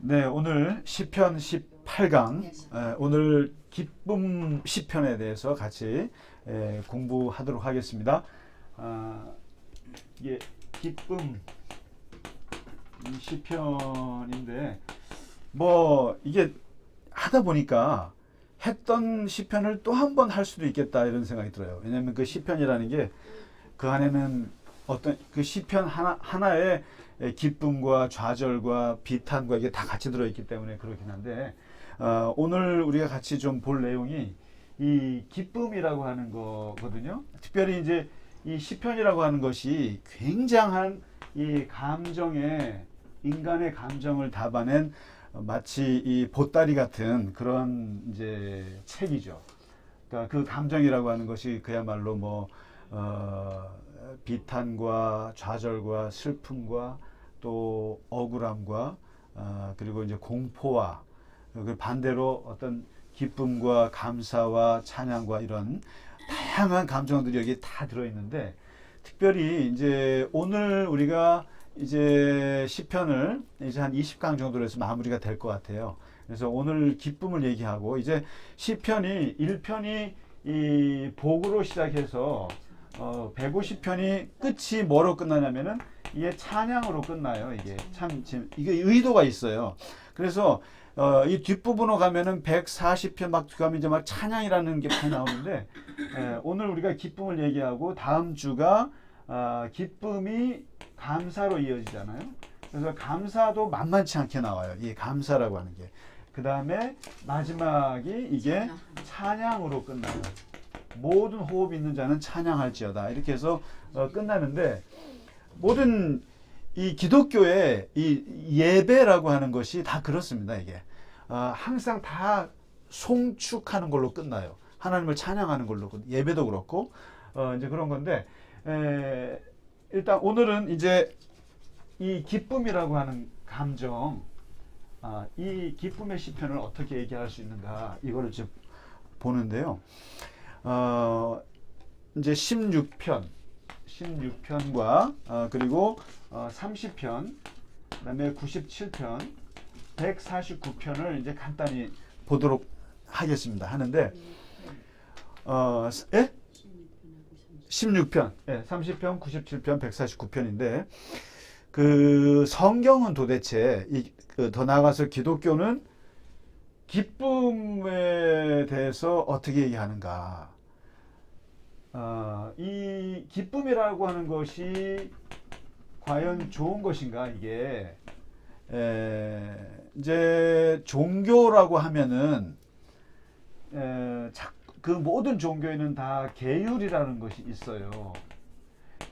네, 오늘 시편 18강, 오늘 기쁨 시편에 대해서 같이 공부하도록 하겠습니다. 이게 기쁨 시편인데, 이게 하다 보니까 했던 시편을 또 한 번 할 수도 있겠다 이런 생각이 들어요. 왜냐하면 그 시편이라는 게 그 안에는 어떤 그 시편 하나에 기쁨과 좌절과 비탄과 이게 다 같이 들어있기 때문에 그렇긴 한데, 오늘 우리가 같이 좀 볼 내용이 이 기쁨이라고 하는 거거든요. 특별히 이제 이 시편이라고 하는 것이 굉장한 이 인간의 감정을 담아낸 마치 이 보따리 같은 그런 이제 책이죠. 그러니까 그 감정이라고 하는 것이 그야말로 비탄과 좌절과 슬픔과 또 억울함과 그리고 이제 공포와 그 반대로 어떤 기쁨과 감사와 찬양과 이런 다양한 감정들이 여기 다 들어있는데, 특별히 이제 오늘 우리가 이제 시편을 이제 한 20강 정도로 해서 마무리가 될 것 같아요. 그래서 오늘 기쁨을 얘기하고, 이제 시편이 1편이 이 복으로 시작해서 150편이 끝이 뭐로 끝나냐면은 이게 찬양으로 끝나요. 이게 이게 의도가 있어요. 그래서 이 뒷부분으로 가면은 140편 막 가면 이제 막 찬양이라는 게 많이 나오는데, 오늘 우리가 기쁨을 얘기하고 다음 주가 기쁨이 감사로 이어지잖아요. 그래서 감사도 만만치 않게 나와요. 이 감사라고 하는 게. 그 다음에 마지막이 이게 찬양으로 끝나요. 모든 호흡 있는 자는 찬양할지어다. 이렇게 해서 끝나는데, 모든 이 기독교의 이 예배라고 하는 것이 다 그렇습니다. 이게 항상 다 송축하는 걸로 끝나요. 하나님을 찬양하는 걸로. 예배도 그렇고 이제 그런 건데, 일단 오늘은 이제 이 기쁨이라고 하는 감정, 이 기쁨의 시편을 어떻게 얘기할 수 있는가, 이거를 이제 보는데요. 이제 16편과 그리고 30편, 그다음에 97편, 149편을 이제 간단히 보도록 하겠습니다. 하는데 16편, 30편, 97편, 149편인데, 그 성경은 도대체 더 나아가서 기독교는 기쁨에 대해서 어떻게 얘기하는가? 이 기쁨이라고 하는 것이 과연 좋은 것인가? 이게 이제 종교라고 하면은 그 모든 종교에는 다 계율이라는 것이 있어요.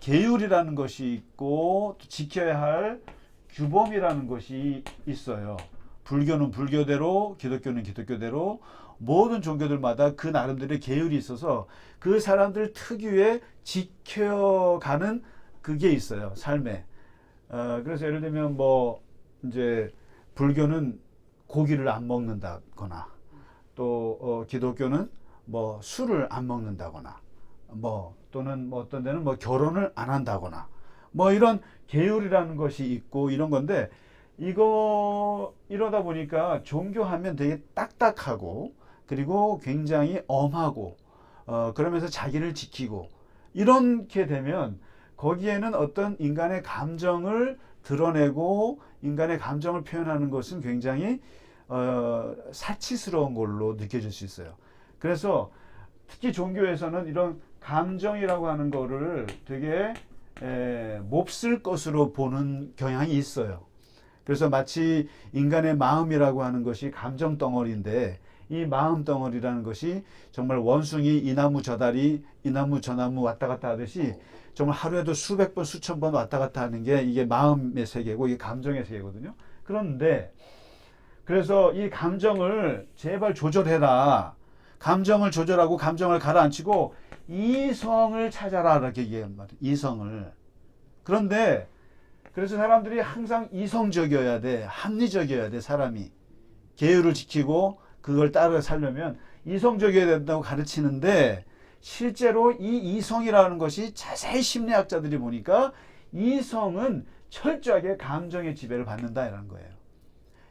계율이라는 것이 있고 또 지켜야 할 규범이라는 것이 있어요. 불교는 불교대로, 기독교는 기독교대로, 모든 종교들마다 그 나름대로의 계율이 있어서 그 사람들 특유의 지켜가는 그게 있어요, 삶에. 그래서 예를 들면 이제 불교는 고기를 안 먹는다거나, 또 기독교는 술을 안 먹는다거나, 또는 어떤 데는 결혼을 안 한다거나, 이런 계율이라는 것이 있고 이런 건데, 이러다 보니까 종교하면 되게 딱딱하고, 그리고 굉장히 엄하고, 그러면서 자기를 지키고, 이렇게 되면 거기에는 어떤 인간의 감정을 드러내고 인간의 감정을 표현하는 것은 굉장히 사치스러운 걸로 느껴질 수 있어요. 그래서 특히 종교에서는 이런 감정이라고 하는 거를 되게 몹쓸 것으로 보는 경향이 있어요. 그래서 마치 인간의 마음이라고 하는 것이 감정 덩어리인데, 이 마음 덩어리라는 것이 정말 원숭이 이 나무 저 다리, 이 나무 저 나무 왔다 갔다 하듯이 정말 하루에도 수백 번 수천 번 왔다 갔다 하는 게 이게 마음의 세계고, 이게 감정의 세계거든요. 그런데 그래서 이 감정을 제발 조절해라, 감정을 조절하고 감정을 가라앉히고 이성을 찾아라, 이렇게 얘기한 말이에요. 이성을. 그런데 그래서 사람들이 항상 이성적이어야 돼, 합리적이어야 돼. 사람이 계율을 지키고 그걸 따라 살려면 이성적이어야 된다고 가르치는데, 실제로 이 이성이라는 것이 자세히 심리학자들이 보니까 이성은 철저하게 감정의 지배를 받는다라는 거예요.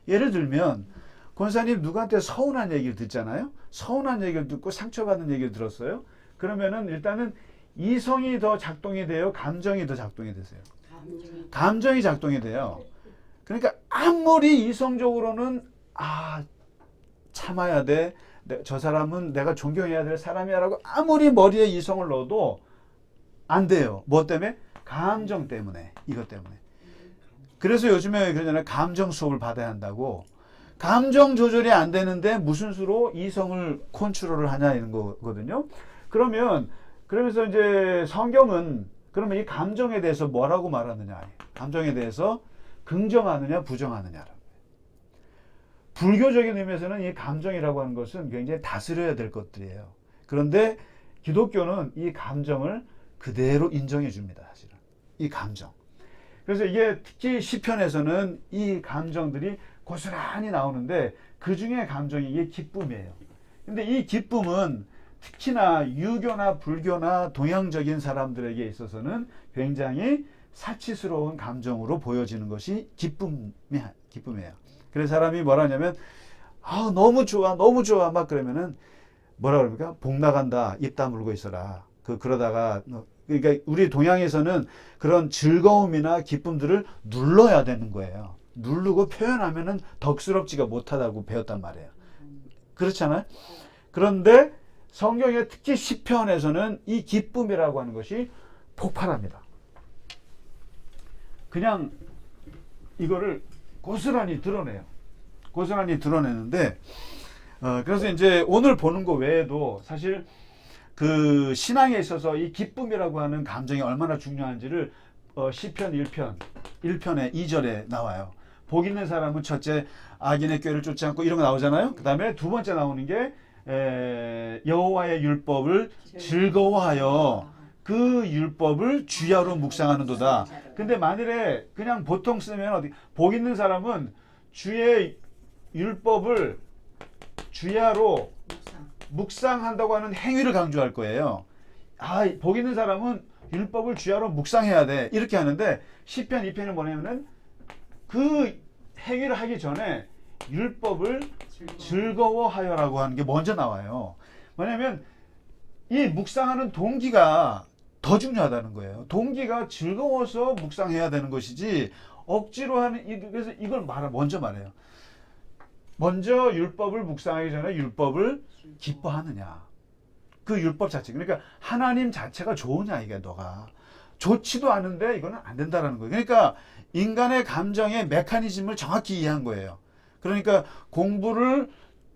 예를 들면 권사님 누구한테 서운한 얘기를 듣잖아요. 서운한 얘기를 듣고 상처받는 얘기를 들었어요. 그러면은 일단은 이성이 더 작동이 돼요? 감정이 더 작동이 되세요? 감정이 작동이 돼요. 그러니까 아무리 이성적으로는 참아야 돼. 저 사람은 내가 존경해야 될 사람이야 라고 아무리 머리에 이성을 넣어도 안 돼요. 뭐 때문에? 감정 때문에. 이것 때문에. 그래서 요즘에 그러잖아요. 감정 수업을 받아야 한다고. 감정 조절이 안 되는데 무슨 수로 이성을 컨트롤을 하냐 이런 거거든요. 그러면서 이제 성경은 그러면 이 감정에 대해서 뭐라고 말하느냐. 감정에 대해서 긍정하느냐 부정하느냐. 불교적인 의미에서는 이 감정이라고 하는 것은 굉장히 다스려야 될 것들이에요. 그런데 기독교는 이 감정을 그대로 인정해 줍니다. 사실은. 이 감정. 그래서 이게 특히 시편에서는 이 감정들이 고스란히 나오는데 그 중에 감정이 이게 기쁨이에요. 근데 이 기쁨은 특히나 유교나 불교나 동양적인 사람들에게 있어서는 굉장히 사치스러운 감정으로 보여지는 것이 기쁨이에요. 그래서 사람이 뭐라 하냐면 너무 좋아 막 그러면은 뭐라 그럽니까? 복 나간다 입 다물고 있어라. 그러다가 그러니까 우리 동양에서는 그런 즐거움이나 기쁨들을 눌러야 되는 거예요. 누르고 표현하면은 덕스럽지가 못하다고 배웠단 말이에요. 그렇잖아요. 그런데 성경의 특히 시편에서는 이 기쁨이라고 하는 것이 폭발합니다. 그냥 이거를 고스란히 드러내요. 고스란히 드러내는데 그래서 이제 오늘 보는 거 외에도 사실 그 신앙에 있어서 이 기쁨이라고 하는 감정이 얼마나 중요한지를 시편 1편의 2절에 나와요. 복 있는 사람은 첫째 악인의 꾀를 쫓지 않고 이런 거 나오잖아요. 그 다음에 두 번째 나오는 게 여호와의 율법을 즐거워하여 그 율법을 주야로 묵상하는도다. 근데 만일에 그냥 보통 쓰면 복 있는 사람은 주의 율법을 주야로 묵상한다고 하는 행위를 강조할 거예요. 복 있는 사람은 율법을 주야로 묵상해야 돼. 이렇게 하는데 시편 2편은 뭐냐면은 그 행위를 하기 전에 율법을 즐거워하여라고 하는 게 먼저 나와요. 뭐냐면 이 묵상하는 동기가 더 중요하다는 거예요. 동기가 즐거워서 묵상해야 되는 것이지 억지로 하는 그래서 이걸 먼저 말해요. 먼저 율법을 묵상하기 전에 율법을 기뻐하느냐. 그 율법 자체. 그러니까 하나님 자체가 좋으냐 이게 너가. 좋지도 않은데 이거는 안 된다라는 거예요. 그러니까 인간의 감정의 메커니즘을 정확히 이해한 거예요. 그러니까 공부를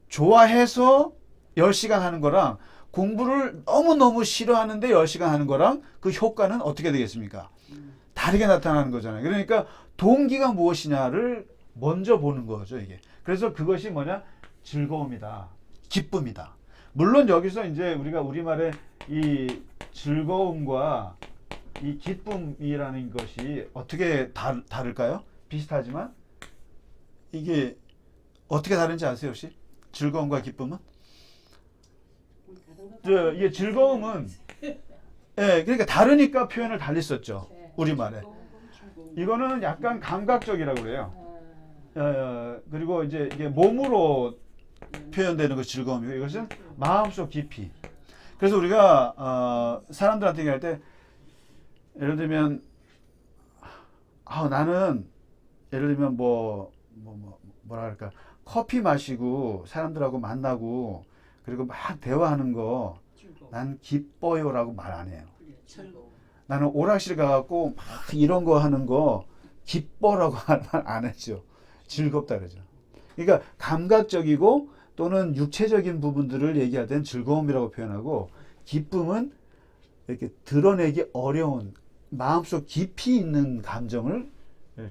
좋아해서 10시간 하는 거랑 공부를 너무너무 싫어하는데 10시간 하는 거랑 그 효과는 어떻게 되겠습니까? 다르게 나타나는 거잖아요. 그러니까 동기가 무엇이냐를 먼저 보는 거죠, 이게. 그래서 그것이 뭐냐? 즐거움이다. 기쁨이다. 물론 여기서 이제 우리가 우리말의 이 즐거움과 이 기쁨이라는 것이 어떻게 다를까요? 비슷하지만 이게 어떻게 다른지 아세요, 혹시? 즐거움과 기쁨은? 이게 즐거움은 그러니까 다르니까 표현을 달리 썼죠. 우리말에. 이거는 약간 감각적이라고 그래요. 그리고 이제 이게 몸으로 표현되는 것이 즐거움이고 이것은 마음속 깊이. 그래서 우리가 사람들한테 얘기할 때 예를 들면 나는 예를 들면 뭐라 할까 커피 마시고 사람들하고 만나고 그리고 막 대화하는 거 난 기뻐요라고 말 안 해요. 나는 오락실 가갖고 막 이런 거 하는 거 기뻐라고 말 안 했죠. 즐겁다 그러죠. 그러니까 감각적이고 또는 육체적인 부분들을 얘기할 때는 즐거움이라고 표현하고 기쁨은 이렇게 드러내기 어려운 마음속 깊이 있는 감정을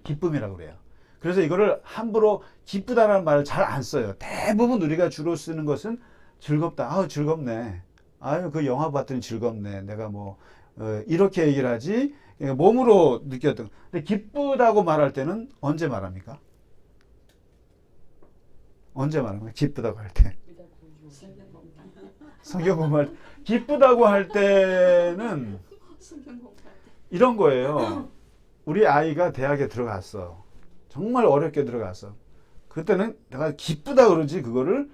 기쁨이라고 그래요. 그래서 이거를 함부로 기쁘다라는 말을 잘 안 써요. 대부분 우리가 주로 쓰는 것은 즐겁다. 즐겁네. 그 영화 봤더니 즐겁네. 내가 이렇게 얘기를 하지. 몸으로 느꼈던. 근데 기쁘다고 말할 때는 언제 말합니까? 언제 말합니까? 기쁘다고 할 때. 성경 공부할 때. 기쁘다고 할 때는 이런 거예요. 우리 아이가 대학에 들어갔어. 정말 어렵게 들어갔어. 그때는 내가 기쁘다 그러지 그거를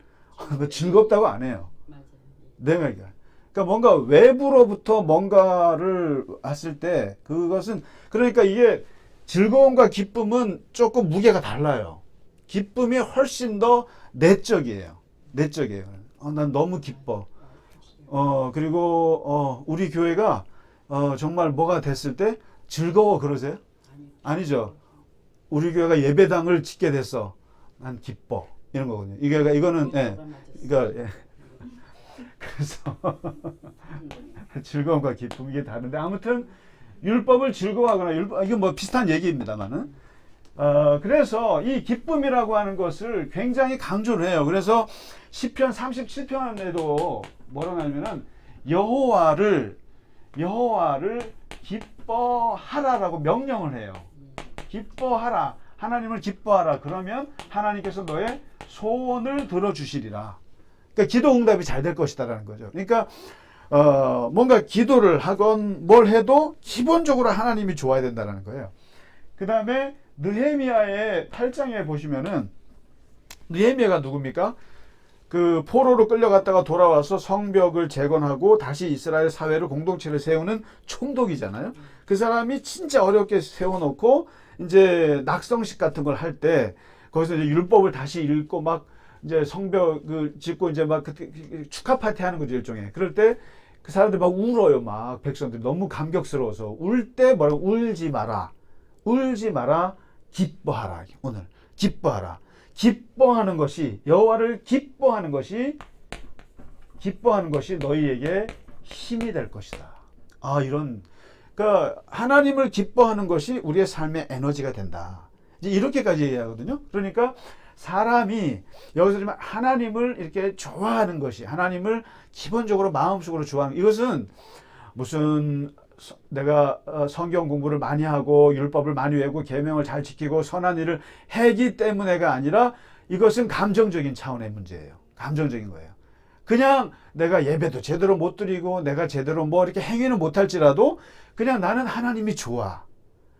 즐겁다고 안 해요. 맞아요. 내 말이야. 그러니까 뭔가 외부로부터 뭔가를 왔을 때 그것은 그러니까 이게 즐거움과 기쁨은 조금 무게가 달라요. 기쁨이 훨씬 더 내적이에요. 내적이에요. 난 너무 기뻐. 그리고 우리 교회가 정말 뭐가 됐을 때 즐거워 그러세요? 아니죠. 우리 교회가 예배당을 짓게 됐어. 난 기뻐. 이런 거거든요. 이거는 예. 그래서 즐거움과 기쁨 이게 다른데 아무튼 율법을 즐거워하거나 이게 뭐 비슷한 얘기입니다만은 그래서 이 기쁨이라고 하는 것을 굉장히 강조를 해요. 그래서 시편 37편에도 뭐라고 하냐면은 여호와를 기뻐하라라고 명령을 해요. 기뻐하라. 하나님을 기뻐하라. 그러면 하나님께서 너의 소원을 들어주시리라. 그러니까 기도 응답이 잘 될 것이다라는 거죠. 그러니까 뭔가 기도를 하건 뭘 해도 기본적으로 하나님이 좋아야 된다는 거예요. 그 다음에 느헤미야의 8장에 보시면은 느헤미야가 누굽니까? 그 포로로 끌려갔다가 돌아와서 성벽을 재건하고 다시 이스라엘 사회를 공동체를 세우는 총독이잖아요. 그 사람이 진짜 어렵게 세워놓고 이제 낙성식 같은 걸 할 때 거기서 이제 율법을 다시 읽고 막 이제 성벽을 짓고 이제 막 축하 파티 하는 거죠, 일종의. 그럴 때 그 사람들 막 울어요, 막 백성들이 너무 감격스러워서 울 때 뭐라고 울지 마라, 울지 마라, 기뻐하라. 오늘 기뻐하라. 기뻐하는 것이 여호와를 기뻐하는 것이 너희에게 힘이 될 것이다. 이런 그러니까 하나님을 기뻐하는 것이 우리의 삶의 에너지가 된다. 이제 이렇게까지 얘기하거든요. 그러니까 사람이 여기서 지금 하나님을 이렇게 좋아하는 것이 하나님을 기본적으로 마음속으로 좋아하는 이것은 무슨 내가 성경 공부를 많이 하고 율법을 많이 외우고 계명을 잘 지키고 선한 일을 하기 때문에가 아니라 이것은 감정적인 차원의 문제예요. 감정적인 거예요. 그냥 내가 예배도 제대로 못 드리고 내가 제대로 뭐 이렇게 행위는 못할지라도 그냥 나는 하나님이 좋아.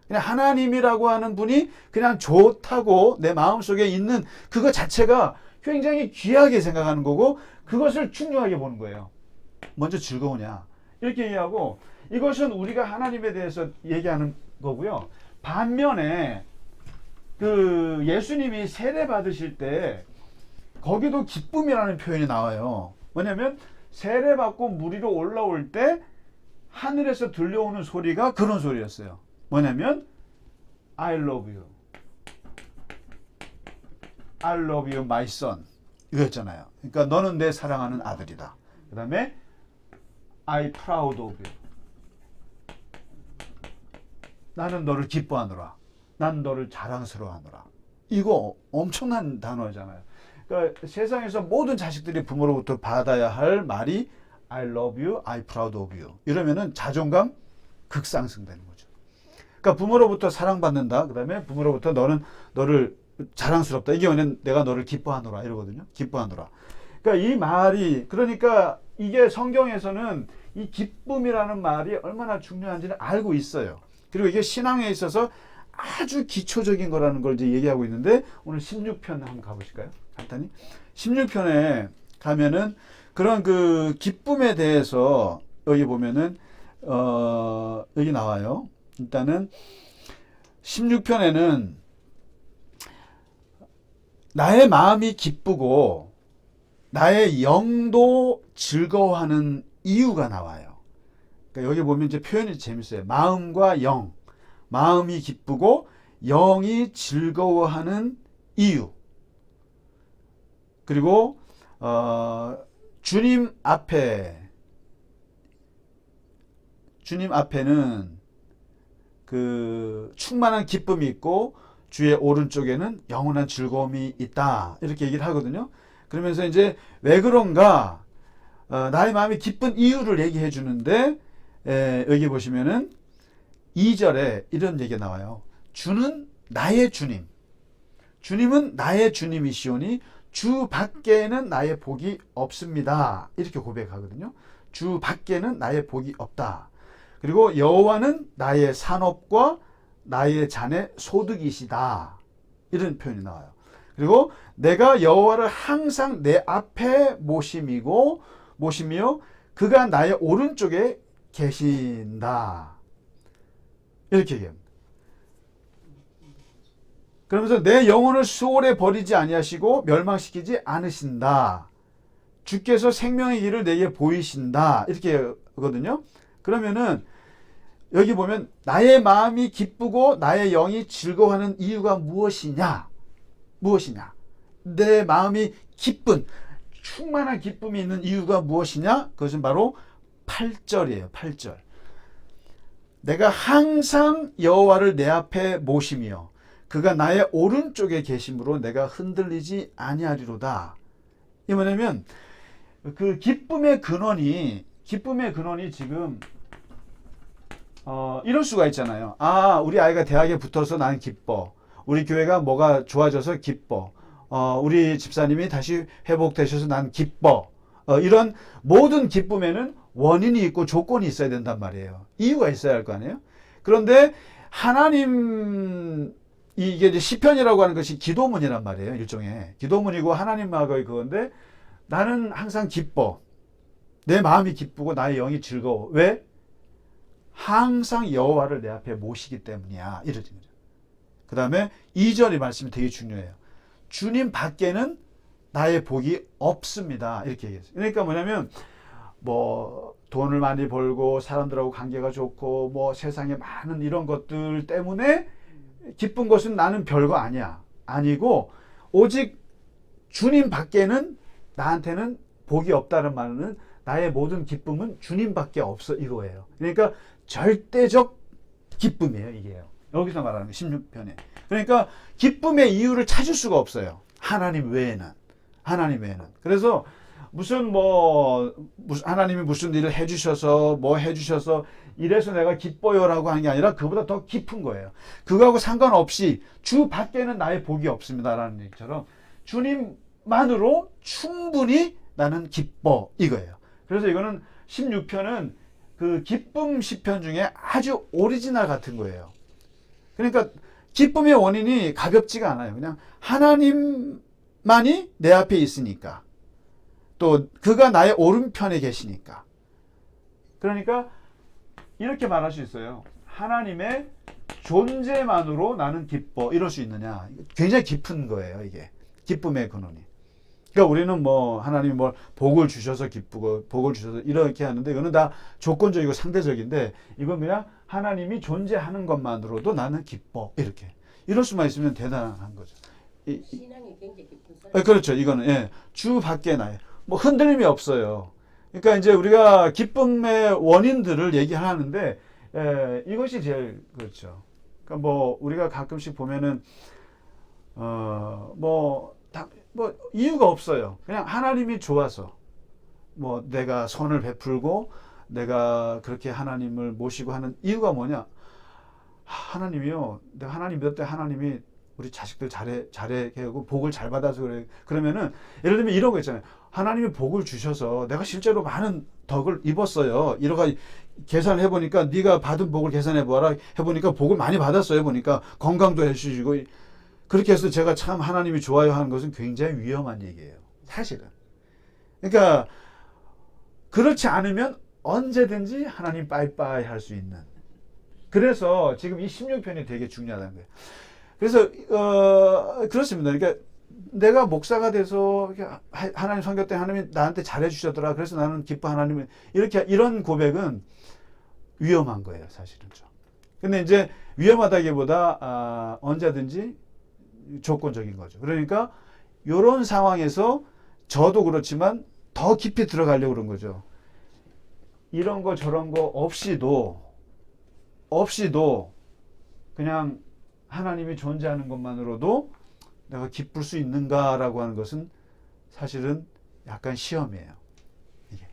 그냥 하나님이라고 하는 분이 그냥 좋다고 내 마음속에 있는 그거 자체가 굉장히 귀하게 생각하는 거고 그것을 중요하게 보는 거예요. 먼저 즐거우냐 이렇게 얘기하고 이것은 우리가 하나님에 대해서 얘기하는 거고요. 반면에 그 예수님이 세례 받으실 때 거기도 기쁨이라는 표현이 나와요. 뭐냐면 세례 받고 물 위로 올라올 때 하늘에서 들려오는 소리가 그런 소리였어요. 뭐냐면 I love you. I love you my son. 이거였잖아요. 그러니까 너는 내 사랑하는 아들이다. 그 다음에 I proud of you. 나는 너를 기뻐하노라. 난 너를 자랑스러워하노라. 이거 엄청난 단어잖아요. 그러니까 세상에서 모든 자식들이 부모로부터 받아야 할 말이 I love you, I proud of you. 이러면은 자존감 극상승되는 거죠. 그러니까 부모로부터 사랑받는다. 그 다음에 부모로부터 너를 자랑스럽다. 이게 뭐냐면 내가 너를 기뻐하노라 이러거든요. 기뻐하노라. 그러니까 이 말이 그러니까 이게 성경에서는 이 기쁨이라는 말이 얼마나 중요한지를 알고 있어요. 그리고 이게 신앙에 있어서 아주 기초적인 거라는 걸 이제 얘기하고 있는데 오늘 16편 한번 가보실까요? 간단히 16편에 가면은 그런 그 기쁨에 대해서 여기 보면은 여기 나와요. 일단은 16편에는 나의 마음이 기쁘고 나의 영도 즐거워하는 이유가 나와요. 그러니까 여기 보면 이제 표현이 재밌어요. 마음과 영. 마음이 기쁘고 영이 즐거워하는 이유. 그리고 주님 앞에는 그 충만한 기쁨이 있고 주의 오른쪽에는 영원한 즐거움이 있다. 이렇게 얘기를 하거든요. 그러면서 이제 왜 그런가 나의 마음이 기쁜 이유를 얘기해 주는데 여기 보시면은 2절에 이런 얘기가 나와요. 주는 나의 주님. 주님은 나의 주님이시오니 주 밖에는 나의 복이 없습니다. 이렇게 고백하거든요. 주 밖에는 나의 복이 없다. 그리고 여호와는 나의 산업과 나의 잔의 소득이시다. 이런 표현이 나와요. 그리고 내가 여호와를 항상 내 앞에 모심이요 그가 나의 오른쪽에 계신다. 이렇게 얘기합니다. 그러면서 내 영혼을 수월에 버리지 아니하시고 멸망시키지 않으신다. 주께서 생명의 길을 내게 보이신다. 이렇게 하거든요. 그러면은 여기 보면 나의 마음이 기쁘고 나의 영이 즐거워하는 이유가 무엇이냐? 내 마음이 기쁜 충만한 기쁨이 있는 이유가 무엇이냐? 그것은 바로 8절이에요. 8절. 내가 항상 여호와를 내 앞에 모시며 그가 나의 오른쪽에 계심으로 내가 흔들리지 아니하리로다. 이 뭐냐면 그 기쁨의 근원이 지금 이럴 수가 있잖아요. 우리 아이가 대학에 붙어서 나는 기뻐. 우리 교회가 뭐가 좋아져서 기뻐. 우리 집사님이 다시 회복되셔서 난 기뻐. 이런 모든 기쁨에는 원인이 있고 조건이 있어야 된단 말이에요. 이유가 있어야 할 거 아니에요. 그런데 하나님 이게 이제 시편이라고 하는 것이 기도문이란 말이에요. 일종의 기도문이고 하나님하고의 그건데 나는 항상 기뻐. 내 마음이 기쁘고 나의 영이 즐거워. 왜? 항상 여호와를 내 앞에 모시기 때문이야. 이러죠. 그 다음에 2절의 말씀이 되게 중요해요. 주님 밖에는 나의 복이 없습니다. 이렇게 얘기했어요. 그러니까 뭐냐면 뭐 돈을 많이 벌고 사람들하고 관계가 좋고 뭐 세상에 많은 이런 것들 때문에 기쁜 것은 나는 별거 아니야. 아니고 오직 주님 밖에는 나한테는 복이 없다는 말은 나의 모든 기쁨은 주님밖에 없어 이거예요. 그러니까 절대적 기쁨이에요. 이게요. 여기서 말하는 거 16편에. 그러니까 기쁨의 이유를 찾을 수가 없어요. 하나님 외에는. 그래서 하나님이 무슨 일을 해주셔서 뭐 해주셔서 이래서 내가 기뻐요라고 하는 게 아니라 그보다 더 깊은 거예요. 그거하고 상관없이 주 밖에는 나의 복이 없습니다라는 얘기처럼 주님만으로 충분히 나는 기뻐 이거예요. 그래서 이거는 16편은 그 기쁨 시편 중에 아주 오리지널 같은 거예요. 그러니까 기쁨의 원인이 가볍지가 않아요. 그냥 하나님만이 내 앞에 있으니까. 또 그가 나의 오른편에 계시니까. 그러니까 이렇게 말할 수 있어요. 하나님의 존재만으로 나는 기뻐. 이럴 수 있느냐. 굉장히 깊은 거예요. 이게. 기쁨의 근원이. 그러니까 우리는 뭐 하나님이 뭘 복을 주셔서 기쁘고 복을 주셔서 이렇게 하는데 이거는 다 조건적이고 상대적인데 이건 그냥 하나님이 존재하는 것만으로도 나는 기뻐. 이렇게. 이럴 수만 있으면 대단한 거죠. 신앙이 굉장히 깊은 사람. 그렇죠. 이거는 예. 주 밖에 나의 뭐 흔들림이 없어요. 그러니까 이제 우리가 기쁨의 원인들을 얘기하는데 이것이 제일 그렇죠. 그러니까 뭐 우리가 가끔씩 보면은 뭐 이유가 없어요. 그냥 하나님이 좋아서 뭐 내가 선을 베풀고 내가 그렇게 하나님을 모시고 하는 이유가 뭐냐? 하나님이요. 내가 하나님 믿을 때 하나님이 우리 자식들 잘해 하고 복을 잘 받아서 그래. 그러면은 예를 들면 이런 거 있잖아요. 하나님이 복을 주셔서 내가 실제로 많은 덕을 입었어요. 이러가 계산해 보니까 네가 받은 복을 계산해 보아라 해 보니까 복을 많이 받았어요. 보니까 건강도 해 주시고 그렇게 해서 제가 참 하나님이 좋아요 하는 것은 굉장히 위험한 얘기예요. 사실은. 그러니까 그렇지 않으면 언제든지 하나님 빠이빠이 할 수 있는. 그래서 지금 이 16편이 되게 중요하다는 거예요. 그래서 그렇습니다. 그러니까 내가 목사가 돼서 하나님 선교 때 하나님이 나한테 잘해 주셨더라. 그래서 나는 기뻐 하나님을 이런 고백은 위험한 거예요, 사실은 좀. 근데 이제 위험하다기보다 언제든지 조건적인 거죠. 그러니까 이런 상황에서 저도 그렇지만 더 깊이 들어가려고 그런 거죠. 이런 거 저런 거 없이도 그냥 하나님이 존재하는 것만으로도 내가 기쁠 수 있는가라고 하는 것은 사실은 약간 시험이에요. 이게.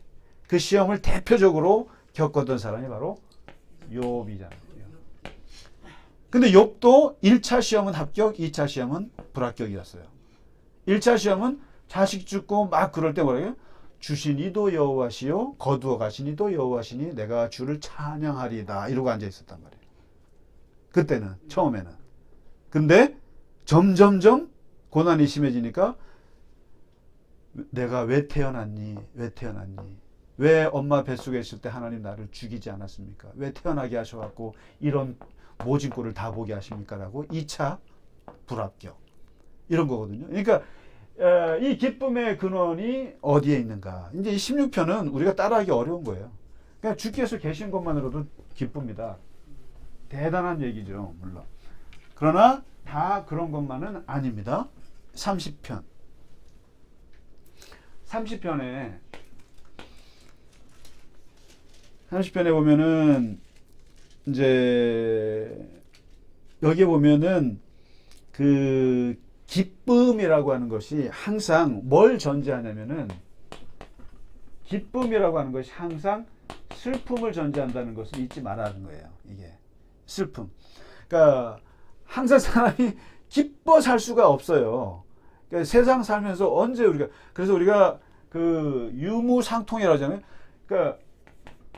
그 시험을 대표적으로 겪었던 사람이 바로 욥이잖아요. 근데 욥도 1차 시험은 합격, 2차 시험은 불합격이었어요. 1차 시험은 자식 죽고 막 그럴 때 뭐라고요? 주시니도 여호와시요 거두어 가시니도 여호와시니 내가 주를 찬양하리다 이러고 앉아 있었단 말이에요. 그때는 처음에는. 근데 점점점 고난이 심해지니까 내가 왜 태어났니? 왜 태어났니? 왜 엄마 뱃속에 있을 때 하나님 나를 죽이지 않았습니까? 왜 태어나게 하셔갖고 이런 모진 꼴을 다 보게 하십니까? 라고 2차 불합격. 이런 거거든요. 그러니까 이 기쁨의 근원이 어디에 있는가? 이제 이 16편은 우리가 따라하기 어려운 거예요. 그냥 주께서 계신 것만으로도 기쁩니다. 대단한 얘기죠, 물론. 그러나 다 그런 것만은 아닙니다. 30편. 30편에 보면은 이제 여기에 보면은 그 기쁨이라고 하는 것이 항상 뭘 전제하냐면은 기쁨이라고 하는 것이 항상 슬픔을 전제한다는 것을 잊지 말라는 거예요. 이게 슬픔. 그러니까 항상 사람이 기뻐 살 수가 없어요. 그러니까 세상 살면서 언제 그래서 우리가 그 유무상통이라고 하잖아요. 그러니까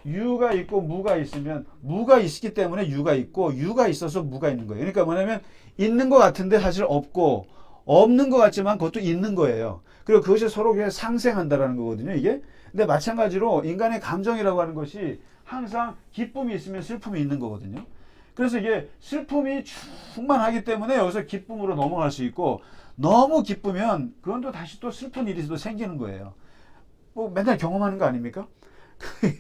유가 있고 무가 있으면 무가 있기 때문에 유가 있고 유가 있어서 무가 있는 거예요. 그러니까 뭐냐면 있는 것 같은데 사실 없고 없는 것 같지만 그것도 있는 거예요. 그리고 그것이 서로 그냥 상생한다라는 거거든요. 이게. 근데 마찬가지로 인간의 감정이라고 하는 것이 항상 기쁨이 있으면 슬픔이 있는 거거든요. 그래서 이게 슬픔이 충만하기 때문에 여기서 기쁨으로 넘어갈 수 있고 너무 기쁘면 그건 또 다시 또 슬픈 일이 또 생기는 거예요. 뭐 맨날 경험하는 거 아닙니까?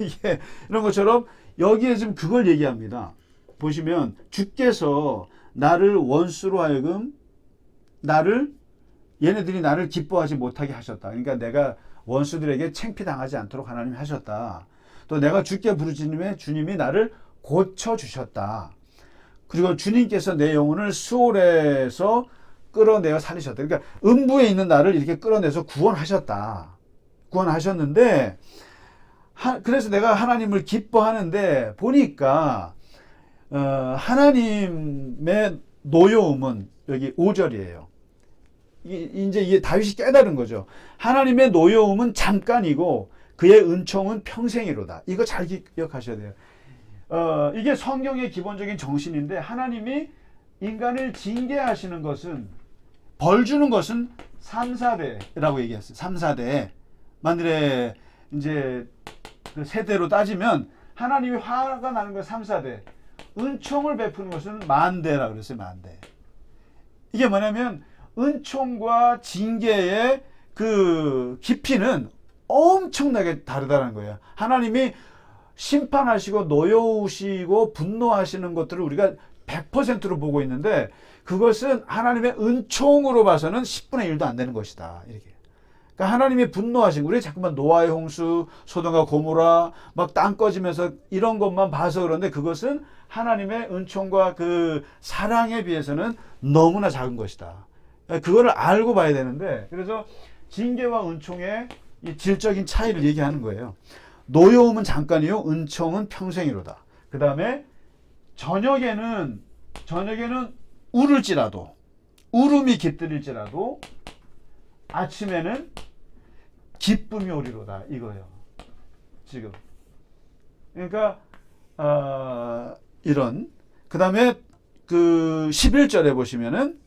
이게 이런 것처럼 여기에 지금 그걸 얘기합니다. 보시면 주께서 나를 원수로 하여금 얘네들이 나를 기뻐하지 못하게 하셨다. 그러니까 내가 원수들에게 창피당하지 않도록 하나님이 하셨다. 또 내가 주께 부르짖음에 주님이 나를 고쳐주셨다. 그리고 주님께서 내 영혼을 수월에서 끌어내어 살리셨다. 그러니까 음부에 있는 나를 이렇게 끌어내서 구원하셨다. 구원하셨는데 그래서 내가 하나님을 기뻐하는데 보니까 하나님의 노여움은 여기 5절이에요. 이제 이게 다윗이 깨달은 거죠. 하나님의 노여움은 잠깐이고 그의 은총은 평생이로다. 이거 잘 기억하셔야 돼요. 이게 성경의 기본적인 정신인데 하나님이 인간을 징계하시는 것은 벌 주는 것은 3, 4대라고 얘기했어요. 3, 4대. 만일에 이제 그 세대로 따지면 하나님이 화가 나는 건 3, 4대. 은총을 베푸는 것은 만대라고 그랬어요. 만대. 이게 뭐냐면 은총과 징계의 그 깊이는 엄청나게 다르다는 거예요. 하나님이 심판하시고 노여우시고 분노하시는 것들을 우리가 100%로 보고 있는데 그것은 하나님의 은총으로 봐서는 10분의 1도 안 되는 것이다. 이렇게. 그러니까 하나님이 분노하신 우리 자꾸만 노아의 홍수, 소돔과 고모라 막 땅 꺼지면서 이런 것만 봐서 그런데 그것은 하나님의 은총과 그 사랑에 비해서는 너무나 작은 것이다. 그거를 알고 봐야 되는데 그래서 징계와 은총의 이 질적인 차이를 얘기하는 거예요. 노여움은 잠깐이요 은총은 평생이로다. 그 다음에 저녁에는 울을지라도 울음이 깃들일지라도 아침에는 기쁨이 오리로다 이거예요. 지금 그러니까 이런 그 다음에 그 11절에 보시면은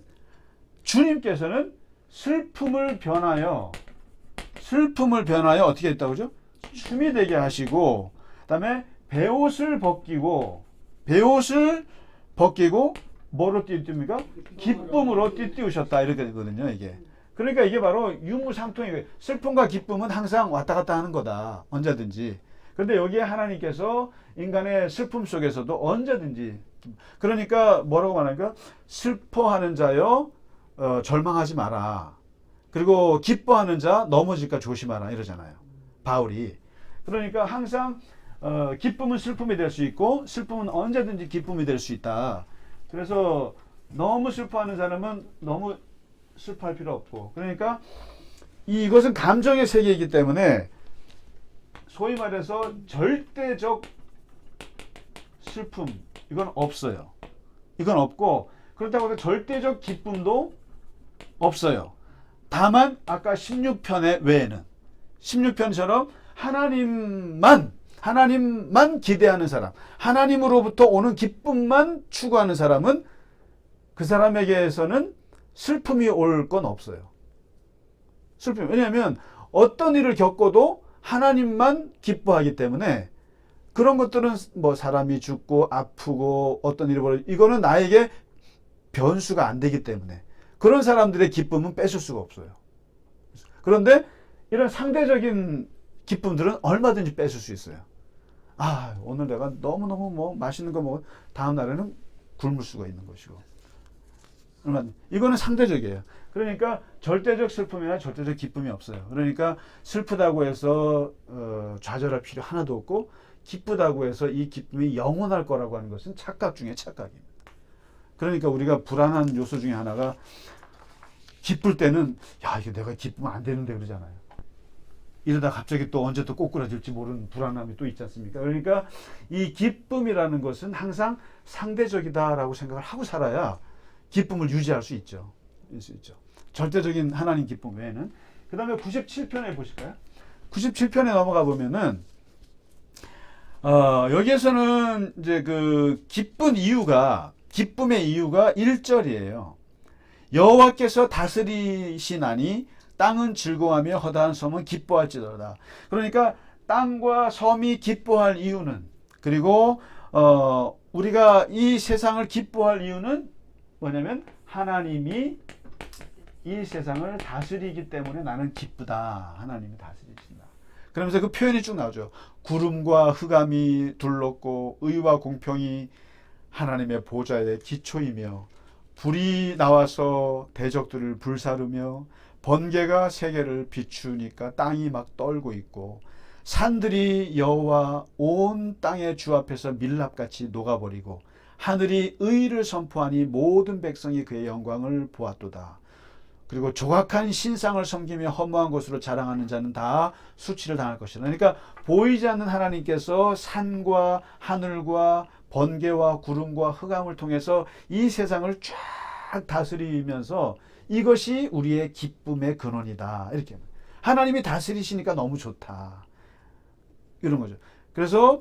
주님께서는 슬픔을 변하여 어떻게 했다고 그러죠? 춤이 되게 하시고 그다음에 배옷을 벗기고 뭐로 띠웁니까? 기쁨으로 띠우셨다 이렇게 되거든요. 이게 그러니까 이게 바로 유무상통이에요. 슬픔과 기쁨은 항상 왔다 갔다 하는 거다. 언제든지. 그런데 여기에 하나님께서 인간의 슬픔 속에서도 언제든지 그러니까 뭐라고 말하니까 슬퍼하는 자여 절망하지 마라. 그리고 기뻐하는 자 넘어질까 조심하라 이러잖아요. 바울이. 그러니까 항상 기쁨은 슬픔이 될 수 있고 슬픔은 언제든지 기쁨이 될 수 있다. 그래서 너무 슬퍼하는 사람은 너무 슬퍼할 필요 없고 그러니까 이것은 감정의 세계이기 때문에 소위 말해서 절대적 슬픔 이건 없어요. 이건 없고 그렇다고 해서 절대적 기쁨도 없어요. 다만 아까 16편의 외에는 16편처럼 하나님만 기대하는 사람, 하나님으로부터 오는 기쁨만 추구하는 사람은 그 사람에게서는 슬픔이 올 건 없어요. 슬픔. 왜냐하면 어떤 일을 겪어도 하나님만 기뻐하기 때문에 그런 것들은 뭐 사람이 죽고 아프고 어떤 일이 벌어지고 이거는 나에게 변수가 안 되기 때문에 그런 사람들의 기쁨은 뺏을 수가 없어요. 그런데 이런 상대적인 기쁨들은 얼마든지 뺏을 수 있어요. 아, 오늘 내가 너무너무 뭐 맛있는 거 먹어. 다음 날에는 굶을 수가 있는 것이고. 이거는 상대적이에요. 그러니까 절대적 슬픔이나 절대적 기쁨이 없어요. 그러니까 슬프다고 해서 좌절할 필요 하나도 없고 기쁘다고 해서 이 기쁨이 영원할 거라고 하는 것은 착각 중에 착각입니다. 그러니까 우리가 불안한 요소 중에 하나가 기쁠 때는 야, 이거 내가 기쁘면 안 되는데 그러잖아요. 이러다 갑자기 또 언제 또 꼬꾸라질지 모르는 불안함이 또 있지 않습니까? 그러니까 이 기쁨이라는 것은 항상 상대적이다라고 생각을 하고 살아야 기쁨을 유지할 수 있죠. 절대적인 하나님 기쁨 외에는. 그 다음에 97편에 보실까요? 97편에 넘어가 보면은 여기에서는 이제 그 기쁨의 이유가 1절이에요. 여호와께서 다스리시나니 땅은 즐거워하며 허다한 섬은 기뻐할지어다. 그러니까 땅과 섬이 기뻐할 이유는, 그리고 우리가 이 세상을 기뻐할 이유는 뭐냐면 하나님이 이 세상을 다스리기 때문에 나는 기쁘다. 하나님이 다스리신다. 그러면서 그 표현이 쭉 나오죠. 구름과 흑암이 둘렀고 의와 공평이 하나님의 보좌의 기초이며 불이 나와서 대적들을 불사르며 번개가 세계를 비추니까 땅이 막 떨고 있고 산들이 여호와 온 땅의 주 앞에서 밀랍같이 녹아버리고 하늘이 의를 선포하니 모든 백성이 그의 영광을 보았도다. 그리고 조각한 신상을 섬기며 허무한 것으로 자랑하는 자는 다 수치를 당할 것이다. 그러니까 보이지 않는 하나님께서 산과 하늘과 번개와 구름과 흑암을 통해서 이 세상을 쫙 다스리면서 이것이 우리의 기쁨의 근원이다. 이렇게 하나님이 다스리시니까 너무 좋다. 이런 거죠. 그래서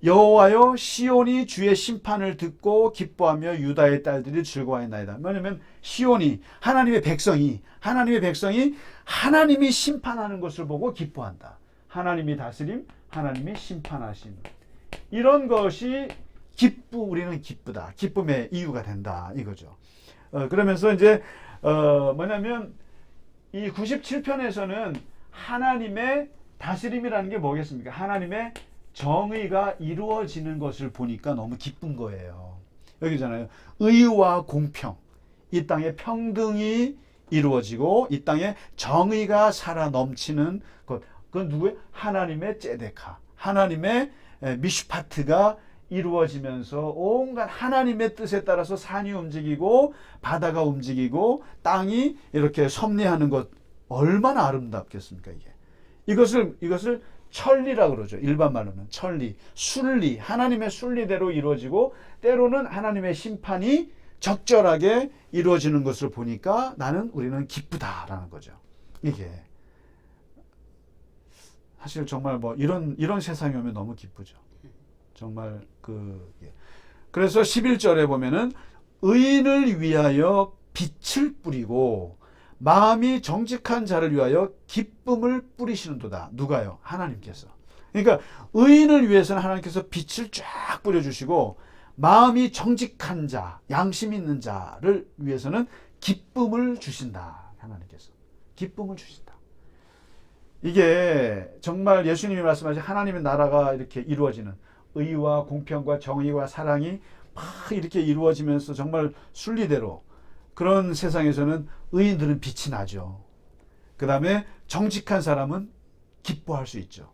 여호와여 시온이 주의 심판을 듣고 기뻐하며 유다의 딸들이 즐거워하나이다. 뭐냐면 시온이 하나님의 백성이 하나님이 심판하는 것을 보고 기뻐한다. 하나님이 다스림, 하나님이 심판하심. 이런 것이 우리는 기쁘다. 기쁨의 이유가 된다. 이거죠. 그러면서 이제 뭐냐면 이 97편에서는 하나님의 다스림이라는 게 뭐겠습니까? 하나님의 정의가 이루어지는 것을 보니까 너무 기쁜 거예요. 여기잖아요. 의와 공평. 이 땅에 평등이 이루어지고 이 땅에 정의가 살아 넘치는 것. 그건 누구예요? 하나님의 ጼ데카. 하나님의 미슈파트가 이루어지면서 온갖 하나님의 뜻에 따라서 산이 움직이고 바다가 움직이고 땅이 이렇게 섭리하는 것 얼마나 아름답겠습니까? 이것을 천리라 그러죠. 일반 말로는 천리, 순리, 하나님의 순리대로 이루어지고 때로는 하나님의 심판이 적절하게 이루어지는 것을 보니까 우리는 기쁘다라는 거죠. 이게 사실 정말 뭐 이런 세상이 오면 너무 기쁘죠. 정말 그래서 11절에 보면은 의인을 위하여 빛을 뿌리고 마음이 정직한 자를 위하여 기쁨을 뿌리시는도다. 누가요? 하나님께서. 그러니까 의인을 위해서는 하나님께서 빛을 쫙 뿌려주시고 마음이 정직한 자, 양심 있는 자를 위해서는 기쁨을 주신다. 하나님께서. 기쁨을 주신다. 이게 정말 예수님이 말씀하신 하나님의 나라가 이렇게 이루어지는 의와 공평과 정의와 사랑이 막 이렇게 이루어지면서 정말 순리대로 그런 세상에서는 의인들은 빛이 나죠. 그 다음에 정직한 사람은 기뻐할 수 있죠.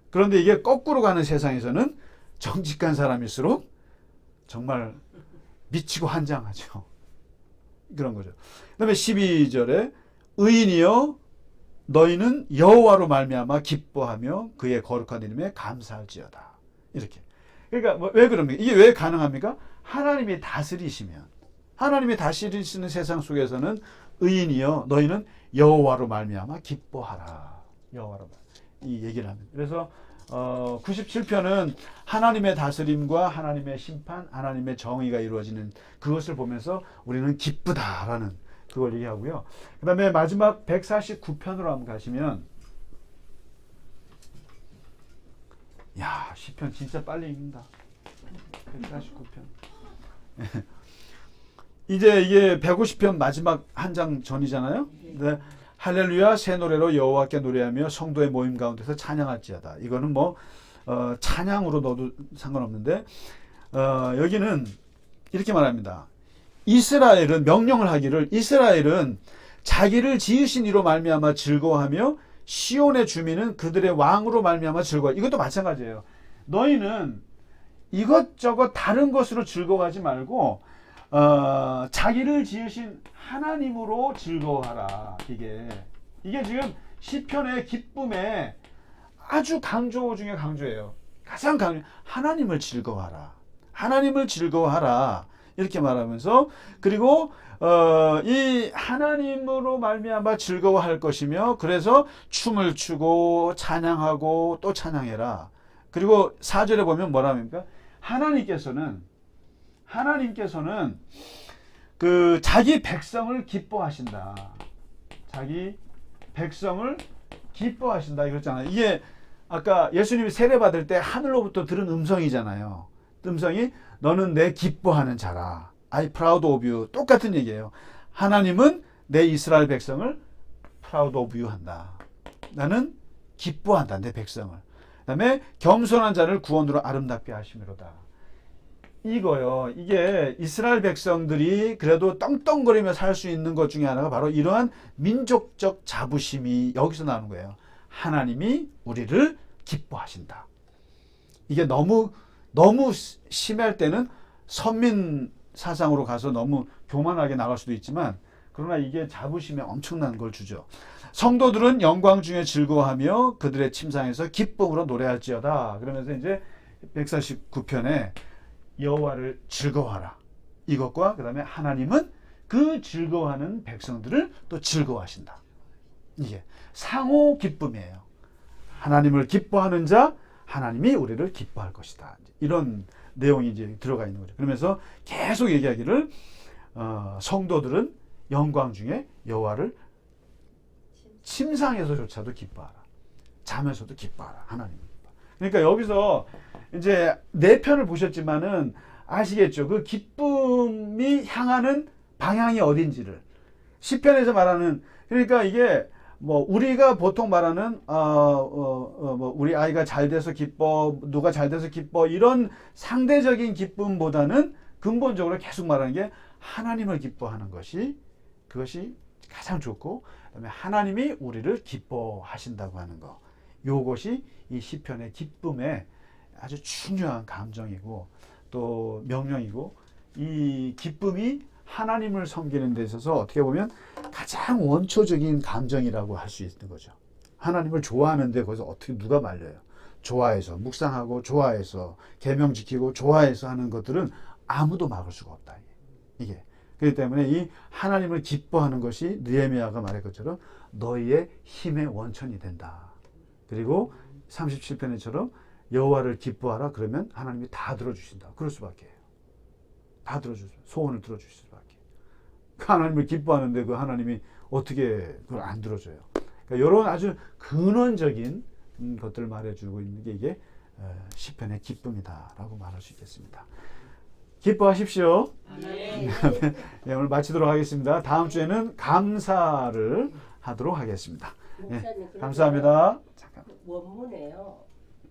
그런데 이게 거꾸로 가는 세상에서는 정직한 사람일수록 정말 미치고 환장하죠. 그런 거죠. 그 다음에 12절에 의인이여 너희는 여호와로 말미암아 기뻐하며 그의 거룩한 이름에 감사할지어다. 이렇게. 그러니까 왜 그럽니까? 이게 왜 가능합니까? 하나님이 다스리시면, 하나님이 다스리시는 세상 속에서는 의인이여 너희는 여호와로 말미암아 기뻐하라. 여호와로 이 얘기를 합니다. 그래서 97편은 하나님의 다스림과 하나님의 심판, 하나님의 정의가 이루어지는 그것을 보면서 우리는 기쁘다라는 그걸 얘기하고요. 그 다음에 마지막 149편으로 한번 가시면, 야, 시편 진짜 빨리 읽는다. 149편. 이제 이게 150편 마지막 한 장 전이잖아요. 네. 할렐루야 새 노래로 여호와께 노래하며 성도의 모임 가운데서 찬양할지어다. 이거는 뭐 찬양으로 넣어도 상관없는데 여기는 이렇게 말합니다. 이스라엘은 명령을 하기를 이스라엘은 자기를 지으신 이로 말미암아 즐거워하며 시온의 주민은 그들의 왕으로 말미암아 즐거워. 이것도 마찬가지예요. 너희는 이것저것 다른 것으로 즐거워하지 말고 자기를 지으신 하나님으로 즐거워하라. 이게 지금 시편의 기쁨의 아주 강조 중에 강조예요. 가장 강조. 하나님을 즐거워하라. 하나님을 즐거워하라. 이렇게 말하면서 그리고 이 하나님으로 말미암아 즐거워할 것이며 그래서 춤을 추고 찬양하고 또 찬양해라. 그리고 4절에 보면 뭐라 합니까? 하나님께서는 그 자기 백성을 기뻐하신다. 자기 백성을 기뻐하신다. 이랬잖아요. 이게 아까 예수님이 세례 받을 때 하늘로부터 들은 음성이잖아요. 음성이 너는 내 기뻐하는 자라. I proud of you. 똑같은 얘기예요. 하나님은 내 이스라엘 백성을 proud of you 한다. 나는 기뻐한다. 내 백성을. 그 다음에 겸손한 자를 구원으로 아름답게 하심이로다. 이거요. 이게 이스라엘 백성들이 그래도 떵떵거리며 살 수 있는 것 중에 하나가 바로 이러한 민족적 자부심이 여기서 나오는 거예요. 하나님이 우리를 기뻐하신다. 이게 너무 심할 때는 선민 사상으로 가서 너무 교만하게 나갈 수도 있지만 그러나 이게 자부심에 엄청난 걸 주죠. 성도들은 영광 중에 즐거워하며 그들의 침상에서 기쁨으로 노래할지어다. 그러면서 이제 149편에 여호와를 즐거워하라. 이것과 그 다음에 하나님은 그 즐거워하는 백성들을 또 즐거워하신다. 이게 상호 기쁨이에요. 하나님을 기뻐하는 자, 하나님이 우리를 기뻐할 것이다. 이런 내용이 이제 들어가 있는 거죠. 그러면서 계속 얘기하기를 성도들은 영광 중에 여호와를 침상에서조차도 기뻐하라. 잠에서도 기뻐하라. 하나님. 그러니까 여기서 이제 네 편을 보셨지만은 아시겠죠? 그 기쁨이 향하는 방향이 어딘지를 시편에서 말하는 그러니까 이게 뭐 우리가 보통 말하는 뭐 우리 아이가 잘 돼서 기뻐, 누가 잘 돼서 기뻐 이런 상대적인 기쁨보다는 근본적으로 계속 말하는 게 하나님을 기뻐하는 것이 그것이 가장 좋고 그다음에 하나님이 우리를 기뻐하신다고 하는 거. 요것이 이 시편의 기쁨의 아주 중요한 감정이고 또 명령이고 이 기쁨이 하나님을 섬기는 데 있어서 어떻게 보면 가장 원초적인 감정이라고 할 수 있는 거죠. 하나님을 좋아하는데 거기서 어떻게 누가 말려요? 좋아해서 묵상하고 좋아해서 계명 지키고 좋아해서 하는 것들은 아무도 막을 수가 없다. 이게. 그렇기 때문에 이 하나님을 기뻐하는 것이 느헤미야가 말한 것처럼 너희의 힘의 원천이 된다. 그리고 37편에처럼 여호와를 기뻐하라 그러면 하나님이 다 들어주신다. 그럴 수밖에 해요. 다 들어주세요. 소원을 들어주실 수밖에. 그 하나님을 기뻐하는데 그 하나님이 어떻게 그걸 안 들어줘요. 그러니까 이런 아주 근원적인 것들을 말해주고 있는 게 이게 시편의 기쁨이다라고 말할 수 있겠습니다. 기뻐하십시오. 네. 네, 오늘 마치도록 하겠습니다. 다음 주에는 감사를 하도록 하겠습니다. 목사님, 네, 감사합니다. 잠깐. 원문에요.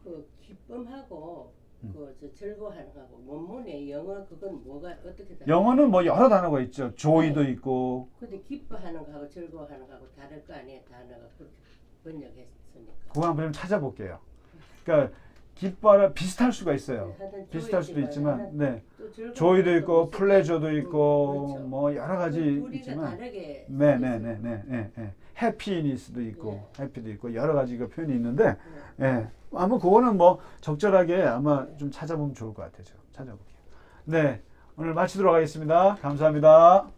그 기쁨하고 그 즐거워하는 거하고 원문에 영어 그건 뭐가 어떻게 다른? 영어는 뭐 여러 단어가 있죠. joy도 있고. 근데 기뻐하는 거하고 즐거워하는 거하고 다를 거 아니에요. 단어가 그렇게 번역했으니까. 그거 한번 찾아볼게요. 그러니까 기뻐하라 비슷할 수가 있어요. 하여튼 비슷할 수도 있지만, 네, 또 즐거운 joy도 것도 있고 있을 플레저도 있고 그렇죠. 뭐 여러 가지 우리가 있지만, 다르게 네. 해피니스도 있고, 해피도 있고 여러 가지 그 표현이 있는데, 아마 그거는 뭐 적절하게 아마 좀 찾아보면 좋을 것 같아요. 찾아볼게요. 네, 오늘 마치도록 하겠습니다. 감사합니다.